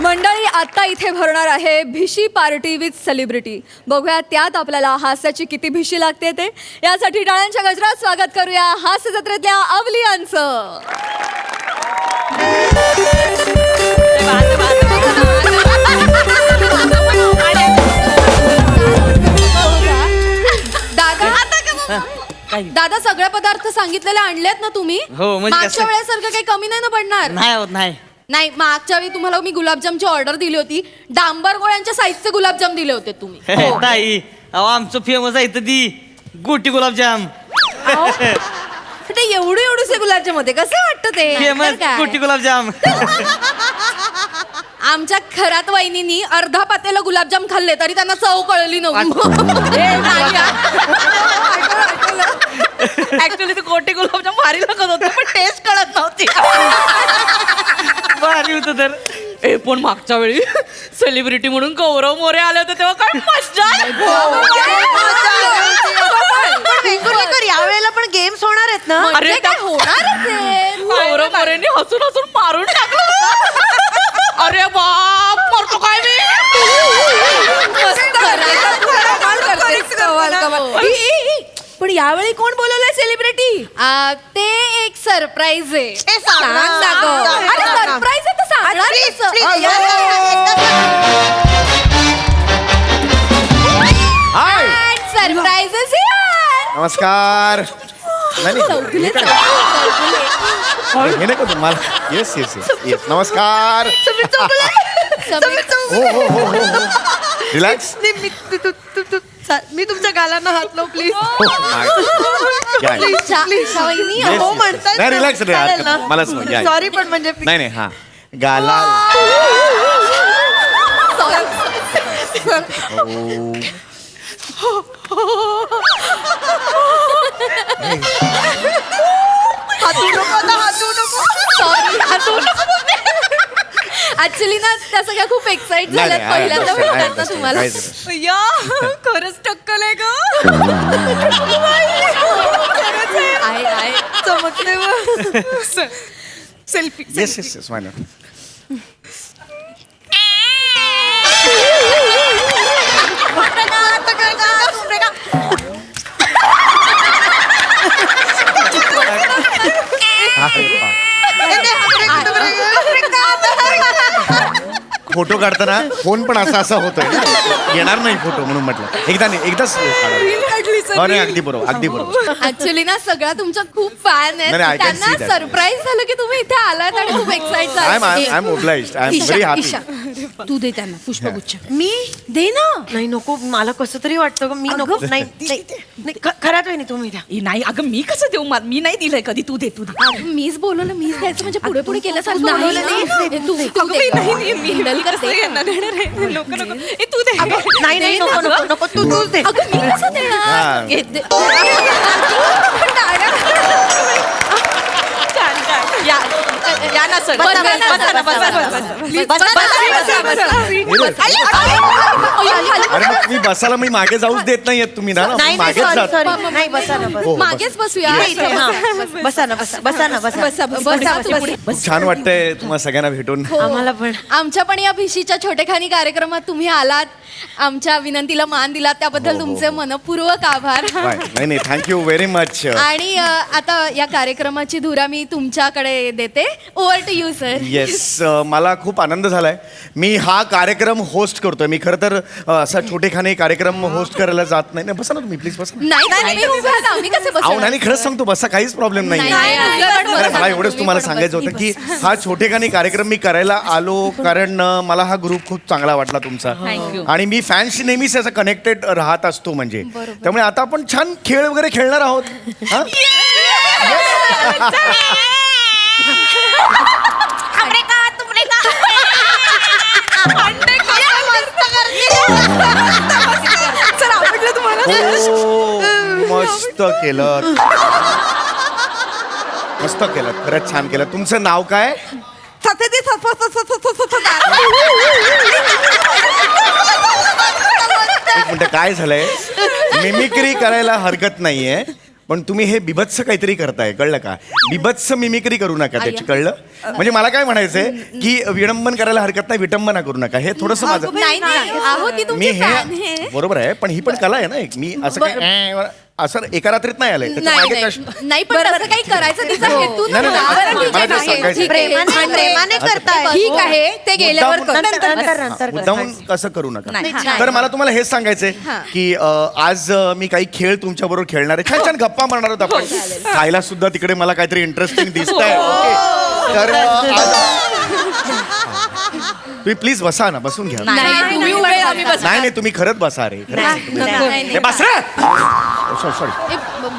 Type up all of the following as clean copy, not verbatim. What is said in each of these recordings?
मंडळी आता इथे भरणार आहे भिशी पार्टी विथ सेलिब्रिटी. बघूया त्यात आपल्याला हास्याची किती भिशी लागते ते. यासाठी टाळ्यांच्या गजरात स्वागत करूया हास्य जत्रेतल्या अवलियांचं. दादा सगळे पदार्थ सांगितलेले आणलेत ना तुम्ही? हो, म्हणजे मागच्या वेळेसारखं काही कमी नाही ना पडणार? नाही होत नाही. नाही, मागच्या वेळी तुम्हाला मी गुलाबजामची ऑर्डर दिली होती. डांबर गोळ्यांच्या साईजचे गुलाबजाम दिले होते तुम्ही. ताई अहो आमचं फेमस आहे इथं ती गोटी गुलाबजाम. ते एवढे गुलाबजाम होते, कसं वाटतं ते? फेमस गोटी गुलाबजाम. आमच्या खरात वहिनीनी अर्धा पातेला गुलाबजाम खाल्ले तरी त्यांना चव कळली नव्हती. ऍक्च्युली ते गोटी गुलाबजाम भारी लागत होते पण टेस्ट कळत नव्हती. भारी होतं तर. पण मागच्या वेळी सेलिब्रिटी म्हणून गौरव मोरे आले होते तेव्हा काय मजा. यावेळेला पण गेम्स होणार आहेत ना? अरे काय होणार? गौरव मोरेंनी हसून हसून मारून टाकलं. अरे बाप मरतो काय मी. पण यावेळी कोण बोलवलंय सेलिब्रिटी? ते एक सरप्राईज आहे. सांग. सरप्राईज आहे तर सांगणार सरप्राईज. नमस्कार. हे नाही का तुम्हाला? Yes yes yes yes. नमस्कार. हो रिलॅक्स. मी तुमच्या गालांना हात लावू प्लीज. हो नाही रिलॅक्स रे. मला सॉरी पण म्हणजे नाही नाही हा गाला. ऍक्च्युली ना त्या सगळ्या खूप एक्साइट झाल्यात पहिल्यांदा भेटतात ना तुम्हाला. या खरंच टक्कल आहे ग. आहे चमकते सेल्फी. येस येस येस माय फोटो काढताना फोन पण असा होतोय. येणार नाही फोटो म्हणून म्हटलं एकदा नाही एकदाच नाही. अगदी बरोबर. ऍक्च्युली ना सगळ्या तुमच्या खूप फॅन आहेत. नाही, I can त्यांना see that. सरप्राईज झालं की तुम्ही इथे आलात आणि खूप excite I am obliged. I am very happy. तू दे त्यांना पुष्पगुच्छ. मी दे ना. नाही नको, मला कसं तरी वाटतं मी नको. नाही खरात नाही तुम्ही द्या. नाही अगं मी कसं देऊ. मी नाही दिलंय कधी. तू दे. मीच बोलवलं, मीच द्यायचं म्हणजे पुढे पुढे केल्यासारखं नाही, बोलवलं नाही, नाही. नाही, तू दे. मी कसं यांना देणार आहे. नको ए तू दे. नाही नको तूच दे. अगं मी कसं देणार? हा. या ना सर. अरे मग तुम्ही बसायला मी मागे जाऊच देत नाहीयेत तुम्ही ना. नाही मागेच जात. सॉरी नाही. बसा ना. हो, मागेच बसूया. बसा ना. खूप छान वाटतंय तुम्हाला सगळ्यांना भेटून. आम्हाला पण. आमच्या पण या भिशीच्या छोटेखानी कार्यक्रमात तुम्ही आलात, आमच्या विनंतीला मान दिलात त्याबद्दल तुमचे मनपूर्वक आभार. नाही थँक्यू व्हेरी मच. आणि आता या कार्यक्रमाची धुरा मी तुमच्याकडे देते. Over to you sir. Yes मला खूप आनंद झालाय. मी हा कार्यक्रम होस्ट करतोय. मी खरं तर असा छोटेखानी कार्यक्रम होस्ट करायला जात नाही. बसा ना तुम्ही प्लीज बसा. नाही उभे आहात, आम्ही कसे बसू? अहो नाही खरंच सांगतो बसा, काहीच प्रॉब्लेम नाही. मला एवढंच तुम्हाला सांगायचं होतं की हा छोटेखानी कार्यक्रम मी करायला आलो कारण मला हा ग्रुप खूप चांगला वाटला तुमचा. आणि मी फॅन्सशी नेहमीच असं कनेक्टेड राहत असतो म्हणजे. त्यामुळे आता आपण छान खेळ वगैरे खेळणार आहोत. मस्त केलं खरंच छान केलं. तुमचं नाव काय? एक मिनिट काय झालंय. मिमिक्री करायला हरकत नाहीये पण तुम्ही हे बिभत्स काहीतरी करताय, कळलं का? बिभत्स मिमिक्री करू नका त्याची, कळलं? म्हणजे मला काय म्हणायचंय की विडंबन करायला हरकत नाही, विटंबना करू नका. हे थोडंसं माझं नाही नाही अहो ती मी तुमची हे fan आहे. बरोबर आहे, पण ही पण कला आहे ना एक. मी असं काय असं एका रात्रीत नाही आलंय. त्याच्या नाही मागे नाही कष्ट- नाही पण तसं काही करायचं तिचा हेतू नाही, नाही, नव्हता. नाही, बरं, ठीक मला आहे, ते ठीक आहे, सांगायचं. ठीक आहे. प्रेमाने करताय. ठीक आहे ते गेल्यावर मुद्दामून- कर. नंतर मुद्दामून कसं करू नका. नाही. तर मला तुम्हाला हेच सांगायचंय की आज मी काही खेळ तुमच्या बरोबर खेळणार आहे. छान छान गप्पा मारणार आहोत आपण. खायला सुद्धा तिकडे मला काहीतरी इंटरेस्टिंग दिसतंय. तर तुम्ही प्लीज बसा ना, बसून घ्या. नाही तुम्ही उभे आम्ही बस नाही नाही तुम्ही खरंच बसा रे. नाही बस रे. सॉरी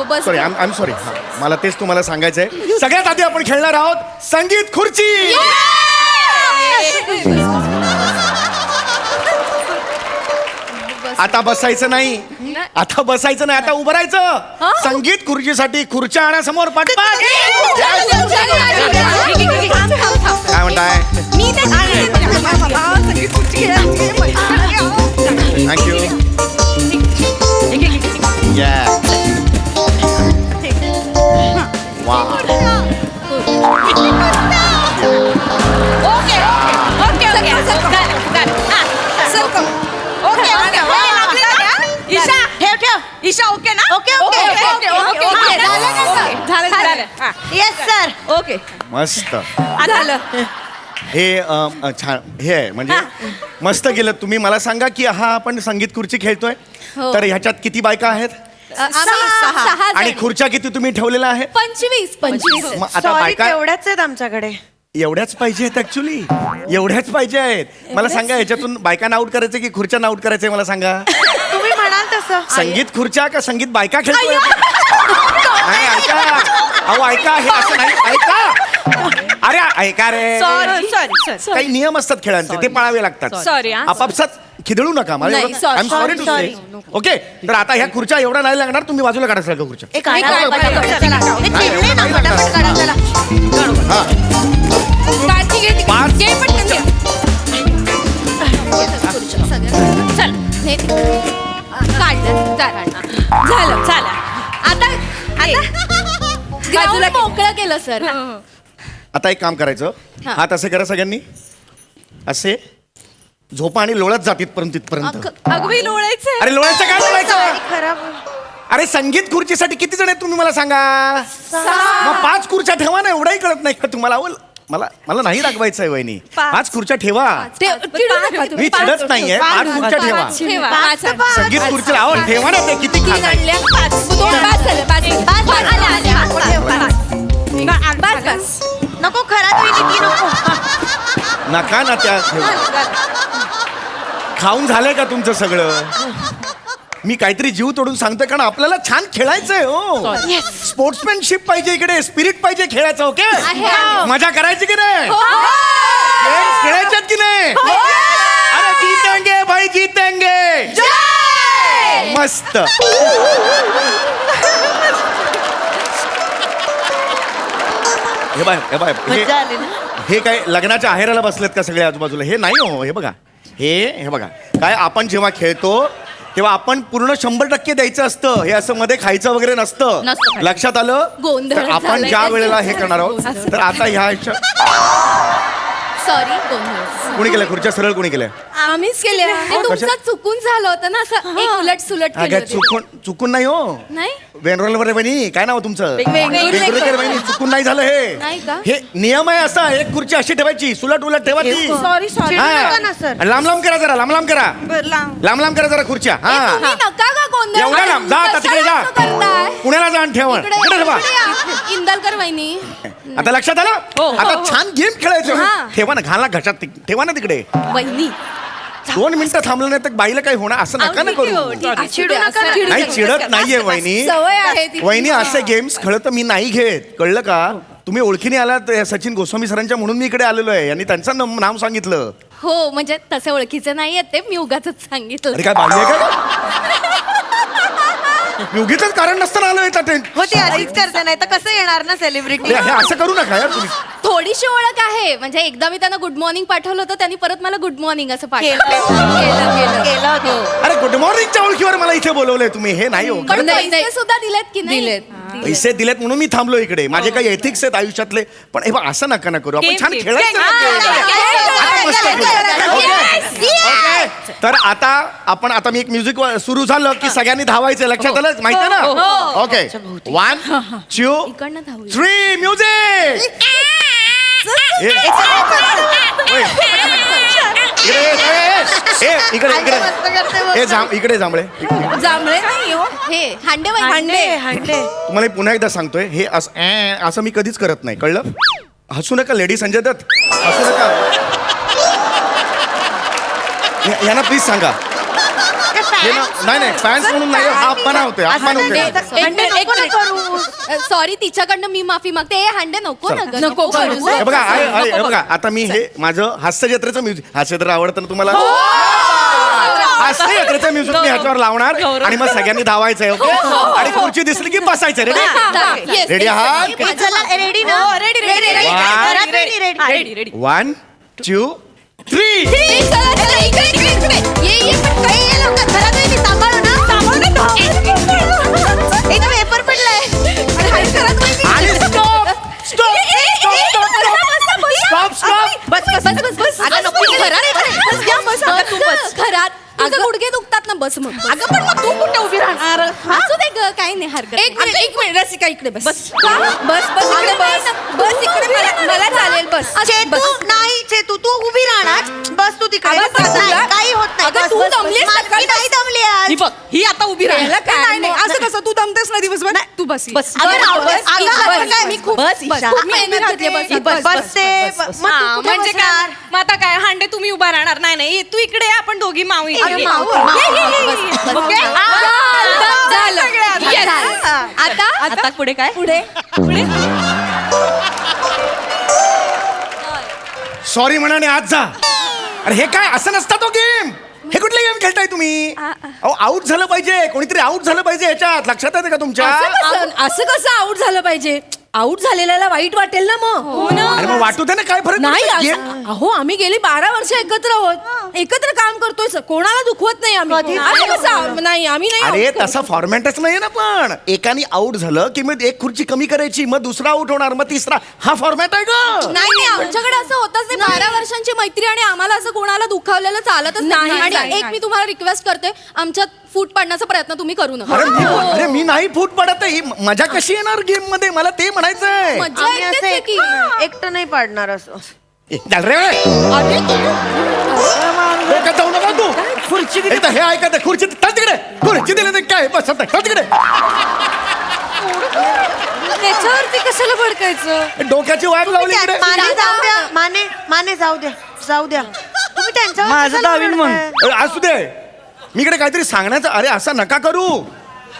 बस सॉरी आय एम सॉरी. मला तेच तुम्हाला सांगायचंय. सगळ्यात आधी आपण खेळणार आहोत संगीत खुर्ची. आता बसायचं नाही, आता बसायचं नाही, आता उभं राहायचं. संगीत खुर्चीसाठी खुर्च्या आणा समोर पटपट. काय म्हणताय? थँक्यू. वा ईशा ठेव ईशा ओके ना okay okay okay okay okay झालं येस सर. ओके मस्त. झालं हे छान हे आहे म्हणजे मस्त गेलं. तुम्ही मला सांगा की हा आपण संगीत खुर्ची खेळतोय, तर ह्याच्यात किती बायका आहेत आणि खुर्च्या किती तुम्ही ठेवलेल्या आहेत? 25 मग आता सॉरी बायका तेवढ्याच आहेत आमच्याकडे. एवढ्याच पाहिजे आहेत ऍक्च्युली, एवढ्याच पाहिजे आहेत. मला सांगा ह्याच्यातून बायकांना आउट करायचं की खुर्च्या आउट करायचंय? मला सांगा. तुम्ही म्हणाल तसं. संगीत खुर्च्या का संगीत बायका खेळतोय? नाही ऐका, अहो ऐका, हे असं नाही. ऐका, अरे ऐका रे. सॉरी काही नियम असतात खेळांचे, ते पाळावे लागतात. Sorry, हा. आपापसात खिदळू नका. नाही, sorry, I am sorry to sorry. Say. Okay, तर आता ह्या खुर्च्या एवढा नाही लागणार. तुम्ही बाजूला काढा सगळ्या खुर्च्या. एक चला. हे नाही, चिडले ना, नाही फटाफट काढा, चला. हा. पाच. झालं झालं आता बाजूला मोकळं केलं सर. आता एक काम करायचं. हात असे करा सगळ्यांनी, असे झोपा आणि लोळत जा तिथपर्यंत. अगदी लोळायचं अरे लोळायचं काय लोळायचं? खराब. अरे संगीत खुर्चीसाठी किती जण आहेत तुम्ही मला सांगा. मग 5 खुर्च्या ठेवा ना. एवढाही कळत नाही का तुम्हाला? मला मला नाही रागवायचं आहे वहिनी. 5 खुर्च्या ठेवा. मी चिडत नाहीये. 5 खुर्च्या ठेवा. संगीत खुर्ची लावा, ठेवा ना. ते किती खाताय? नको खराब होईल ती नको. नका ना त्या ठेवा. खाऊन झालंय का तुमचं सगळं? मी काहीतरी जीव तोडून सांगतोय कारण आपल्याला छान खेळायचंय. हो, स्पोर्ट्समॅनशिप पाहिजे इकडे, स्पिरिट पाहिजे खेळायचं. ओके, मजा करायची की नाही? गेम्स खेळायच्यात की नाही? अरे जीतेंगे भाई, जीतेंगे. मस्त. हे बाय हे बाय मजा आली ना. हे काय लग्नाच्या आहेराला बसलेत का सगळे आजूबाजूला? हे नाही हो. हे बघा, हे बघा काय, आपण जेव्हा खेळतो तेव्हा आपण पूर्ण 100% द्यायचं असतं. हे असं मध्ये खायचं वगैरे नसतं. लक्षात आलं? गोंधळ तर आपण झालाय ज्या त्याचा. वेळेला हे करणार आहोत, तर आता ह्या सॉरी कोणी केलं? खुर्च्या सरळ कोणी केल्या? आम्हीच केले. तुमचं चुकून झालं होतं ना, असं एक उलट सुलट केलं अगं होतं. चुकून नाही हो. नाही वेनरोलवर बहिणी, काय नाव तुमचं? वेंगुर्लेकर. वेंगुर्लेकर बहिणी. चुकून नाही झालं नाही का? हे नियम आहे असा. एक खुर्ची अशी ठेवायची, सुलट उलट ठेवायची. सॉरी सॉरी नका ना सर. लांब लांब करा जरा, लांब लांब करा, लांब लांब करा जरा खुर्च्या. हा, तुम्ही नका का गोंधळ एवढा लांब जा. आता तिकडे जा, कशाला असं करताय? पुण्याला जा आणि ठेवा. इकडे इकडे ठेवा. इकडे या. इंदलकर वहिनी आता लक्षात आलं? आता छान गेम खेळायचं. हा. ठेवा ना, घाला घशात ठेवा ना तिकडे. वहिनी 2 मिनिटं थांबलं नाही तर बाईला काही होणार. असं नका ना करू. चिडू नका ना. नाही चिडत नाहीये वहिनी. सवय आहे ती. वहिनी असे गेम्स खेळत मी नाही घेत, कळलं का? तुम्ही ओळखीने आलात सचिन गोस्वामी सरांच्या म्हणून मी इकडे आलेलो आहे. यांनी त्यांचं नाव सांगितलं. हो म्हणजे तसे ओळखीचे नाहीये ते, मी उगाच सांगितलं. अरे काय बाई आहे का? मी उगीचच कारण नसताना आलोय त्या टेंट. हो ती अशीच करते, नाही तर कसं येणार ना सेलिब्रिटी. हे असं करू नका यार तुम्ही. थोडीशी ओळख आहे. म्हणजे एकदा मी त्यांना गुड मॉर्निंग पाठवलं होतं, त्यांनी परत मला गुड मॉर्निंग असं केलं केलं होतं. अरे गुड मॉर्निंगच्या ओळखीवर मला इथे बोलवलंय तुम्ही. हे नाही हो. पण पैसे सुद्धा दिलेत की नाही? पैसे दिलेत म्हणून मी थांबलो इकडे माझे काही एथिक्स आहेत आयुष्यातले पण हे बघ, असं नका ना करू आपण छान खेळायचं ना game. आता मस्त खेळू. Okay. तर आता मी एक म्युझिक सुरू झालं की सगळ्यांनी धावायचं लक्षात आलं माहिती ना ओके 1 2 3 म्युझिक इकडे जांभळे जांभळे नाही हो हे हांडे तुम्हाला पुन्हा एकदा सांगतोय हे असं मी कधीच करत नाही कळलं हसू नका लेडी संजय दत्त हसू नका यांना प्लीज सांगा नाही फॅन्स म्हणून नाही हा अपमान होतोय सॉरी तिच्याकडनं मी माफी मागते हे हांडे नको ना ग, नको करू. हे बघा हे बघा आता मी हे माझं हास्य जत्रेचं म्युझिक हास्य जत्रा आवडतं ना तुम्हाला हास्य जत्रेचं म्युझिक मी ह्याच्यावर लावणार आणि मग सगळ्यांनी धावायचंय ओके आणि खुर्ची दिसली की बसायचं रेडी रेडी आहात रेडी ना रेडी 1 2 3 घरात तुझं गुडघे दुखतात ना बस मग अगं पण मग तू कुठे उभी राहणार असू दे ग काही नाही हरकत एक मिनिट रसिका इकडे बस बस इकडे बस इकडे मला चालेल बस नाही चेतू तू उभी राहणार बस तू तिकडे अगं, पण तुला- काही होत नाही अगं, बस, तू बस, दमलीस बस. सकाळी मी नाही दमली आज ही बघ ही आता उभी राहिला काय नाही, असं कसं तू दमतेस ना दिवसभर तू बस बस अगं, बस, बस, बस, अगं, बस, मी खूप- बस, बस, ईशा. खूप मेहनत घातली बस बसते मग तू कुठे म्हणजे काय बसणार? मग आता काय हांडे तुम्ही उभा राहणार नाही तू इकडे ये, आपण दोघी माऊ इकडे. अगं, माऊ, ये, माऊ, ये, ये, बस, ये. बस, Okay? झालं. सगळे Yes. आता. आता पुढे काय पुढे सॉरी म्हणाने आज जा अरे हे काय असं नसता तो गेम हे कुठले गेम खेळताय तुम्ही अहो आऊट झालं पाहिजे कोणीतरी आऊट झालं पाहिजे याच्यात लक्षात येते का तुमच्या असं कसं आउट झालं पाहिजे आउट झालेल्याला वाईट वाटेल ना मग अरे मग वाटू दे ना काय फरक नाही पडतो? असं- गेम अहो आम्ही गेली 12 वर्ष एकत्र आहोत एकत्र काम करतोय कोणाला दुखवत नाही आम्ही असं कसं नाही आम्ही नाही अरे out करत. तसा फॉर्मॅटच नाहीये ना पण एकाने आऊट झालं की मग एक खुर्ची कमी करायची मग दुसरा आऊट होणार मग तिसरा हा फॉर्मॅट आहे ग नाही आमच्याकडे असं होतच नाही 12 वर्षांची मैत्री आणि आम्हाला असं कोणाला दुखावलेलं चालतच नाही नाही, आणि नाही, एक मी तुम्हाला रिक्वेस्ट करते आमच्यात फूट पाडण्याचा प्रयत्न तुम्ही करू नका अरे मी नाही फूट पडत आहे. ही मजा कशी येणार गेम मध्ये मला ते म्हणायचंय मज्जा आम्ही येतेच असं आहे की एकटं नाही पाडणार असं चल रे डोक्यात जाऊ नका तू खुर्ची दिली हे ऐकत आहे, खुर्ची चल तिकडे खुर्ची दिली तर काय बस चल तिकडे त्याच्यावरती कशाला भडकायचं डोक्याची वाट लावली इकडे माने जाऊ द्या माने जाऊ द्या तुम्ही त्यांच्यावर माझं कशाला दावीन म्हण. भडकाय? असू दे मी इकडे काहीतरी सांगण्याचं अरे असं नका करू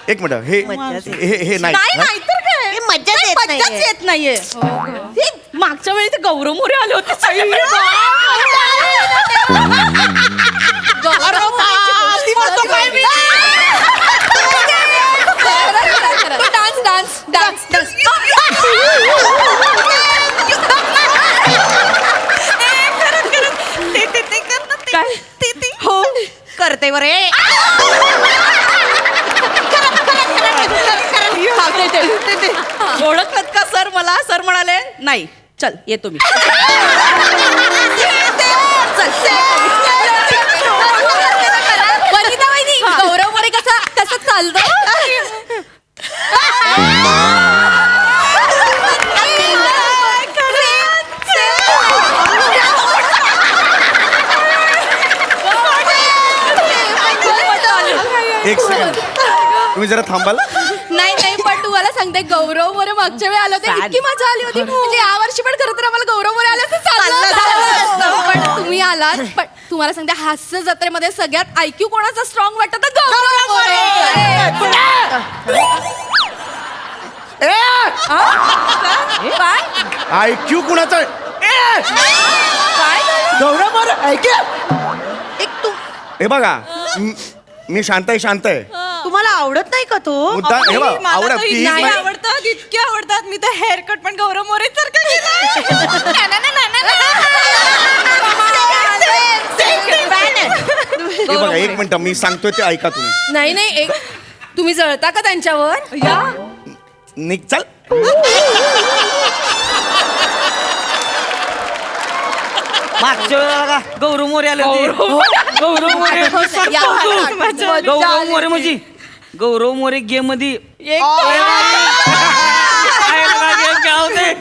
एक मिनिट हे हे नाही नाही तर काय हे मज्जाच येत मज्जाच नाहीये. येत नाहीये हे मागच्या वेळी ते गौरव मोरे आले होते सगळे. अरे बाप, ती म्हणतो काय मी? डान्स हो करते बरे ओळखत का सर मला सर म्हणाले नाही चल येतो मी वनिता वहिनी गौरव मोरे कसं चालतं एक सेकंड तुम्ही जरा थांबाल नाही पण तुम्हाला सांगते गौरव मोरे मागच्या वेळी आले होते इतकी मजा आली होती म्हणजे यावर्षी पण खरं तर आम्हाला गौरव मोरे आले असं चाललं पण तुम्ही आलात पण तुम्हाला सांगते हास्य जत्रेमध्ये सगळ्यात IQ कोणाचा स्ट्रॉंग वाटत तर गौरव मोरे IQ कुणाचा गौरव मोरे ऐक एक तू हे बघा मी शांत आहे तुम्हाला आवडत नाही का तो मुद्दा हे बघ मला आवडत तर ती नाही आवडतात इतके आवडतात मी तर हेअरकट पण गौरव मोरे सारखं हे बघा एक मिनिट मी सांगतोय ते ऐका तुम्ही नाही एक तुम्ही जळता का त्यांच्यावर निघ चल. मागच्या वेळेला का गौरव मोरे आले होते. गौरव मोरे गौरव मोरे म्हणजे गौरव मोरे गेम मध्ये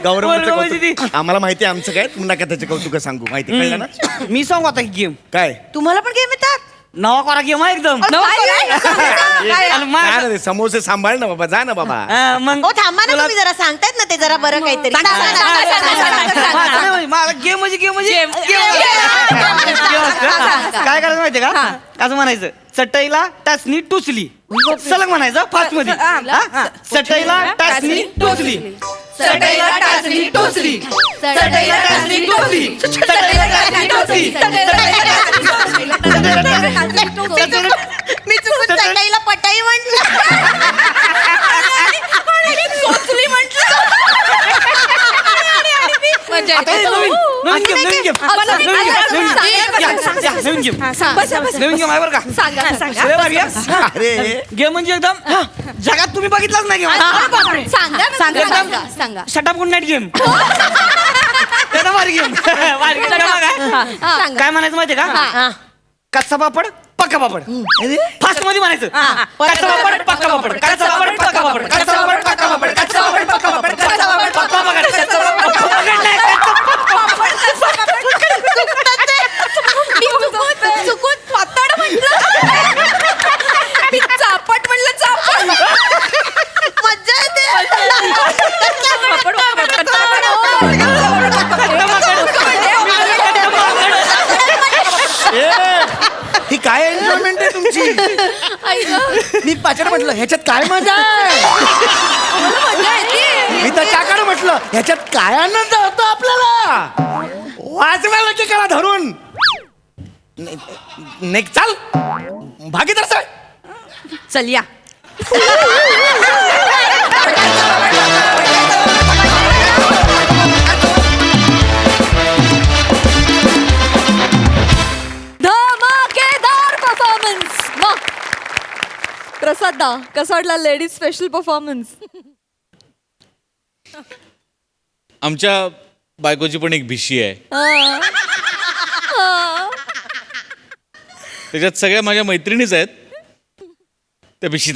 गौरवाचं कौतुक. आम्हाला माहिती आहे आमचं काय, तुम्ही नका त्याचे कौतुक सांगू. माहिती कळलं ना. मी सांगू आता गेम काय तुम्हाला पण गेम येतात? नवा कोरा गेम आहे एकदम. आणि मग- जा ना ते समोसे सांभाळ ना बाबा, जा ना बाबा. मग हो थांबा ना, तुम्ही जरा सांगतायत ना ते जरा बरं काहीतरी. गेम म्हणजे गेम म्हणजे काय करायचं माहितीये का, कसं म्हणायचं, चटईला टाचणी टुचली सलग म्हणायचं फास्ट मध्ये. चटईला टाचणी टोचली, चटईला टाचणी टोचली, चटईला टाचणी टोचली, चटईला टाचणी टोचली, मी चुकून चटईला पटाई म्हटलं. सोचली म्हटलं. म्हणजे आता हे नवीन गेम नवीन गेम नवीन गेम आहे बरं का. लय भारी आहे. अरे गेम म्हणजे एकदम जगात तुम्ही बघितलाच नाही गेम. सांगा शटअप गुड नाईट गेम. त्याचा भारी गेम. काय म्हणायचं माहितीये का, कच्चा पापड पक्का पापड फास्ट मध्ये म्हणायचं. कच्चा पापड पक्का पापड, कच्चा पापड पक्का पापड, कच्चा पापड पक्का पापड, कच्चा पापड पक्का पापड, कच्चा पापड पक्का पापड, कच्चा पापड पक्का पापड. चुकून पातळ म्हटलं. मी चापट म्हटलं, चापट. मज्जा येते. ही काय एन्जॉयमेंट आहे तुमची. मी पाचड म्हटलं ह्याच्यात काय मजा आहे. मी तर चाकड म्हटलं ह्याच्यात काय आनंद होतो आपल्याला. वाजवायला की करा धरून. नेक चाल भागीदार सर. चल या. धमाकेदार परफॉर्मन्स. मग प्रसाद दा कसा वाटला लेडीज स्पेशल परफॉर्मन्स? आमच्या बायकोची पण एक भिशी आहे. त्याच्यात सगळ्या माझ्या मैत्रिणीच आहेत. त्या भिशीत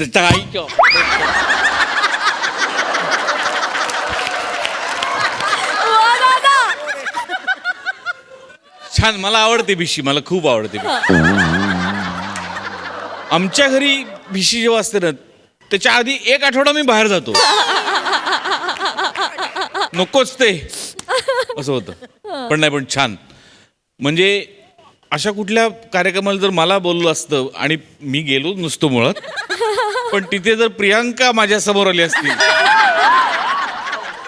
छान, मला आवडते भिशी, मला खूप आवडते. आमच्या घरी भिशी जेव्हा असते ना, त्याच्या आधी 1 आठवडा मी बाहेर जातो. नकोच ते असं होतं. पण नाही, पण छान. म्हणजे अशा कुठल्या कार्यक्रमाला जर मला बोललं असतं आणि मी गेलो नसतो मुळात, पण तिथे जर प्रियांका माझ्या समोर आली असती,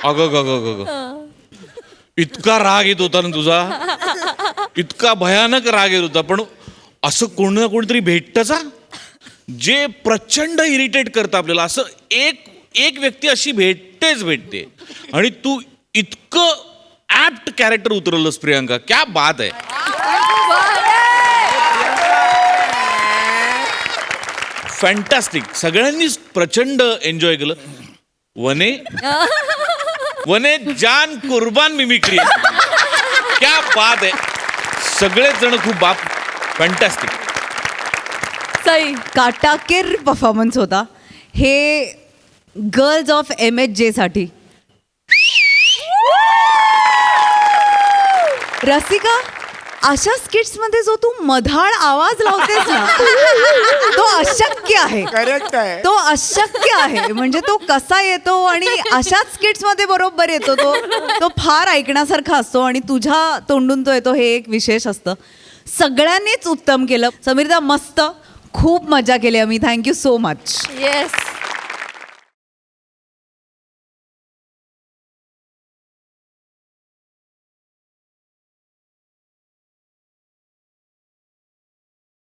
अगं इतका राग येत होता ना तुझा, इतका भयानक राग येत होता. पण असं कोण ना कोणतरी भेटतं जे प्रचंड इरिटेट करतं आपल्याला. असं एक व्यक्ती अशी भेटते आणि तू इतकं ऍप्ट कॅरेक्टर उतरवलंस प्रियांका. क्या बात आहे. फॅन्टॅस्टिक. सगळ्यांनीच प्रचंड एन्जॉय केलं. वने जान कुर्बान मिमिक्री. क्या बात आहे. सगळेच जण खूप फॅन्टॅस्टिक. सई काटाकीर परफॉर्मन्स होता. हे गर्ल्स ऑफ MHJ साठी. रसिका, अशा स्किट्स मध्ये जो तू मधाळ आवाज लावतेस ना, तो अशक्य आहे. करेक्ट आहे. तो अशक्य आहे. म्हणजे तो कसा येतो आणि अशाच स्किट्स मध्ये बरोबर येतो. तो फार ऐकण्यासारखा असतो आणि तुझ्या तोंडून तो येतो, हे एक विशेष असतं. सगळ्यांनीच उत्तम केलं. समीरदा मस्त, खूप मजा केली आम्ही. Thank you so much. येस.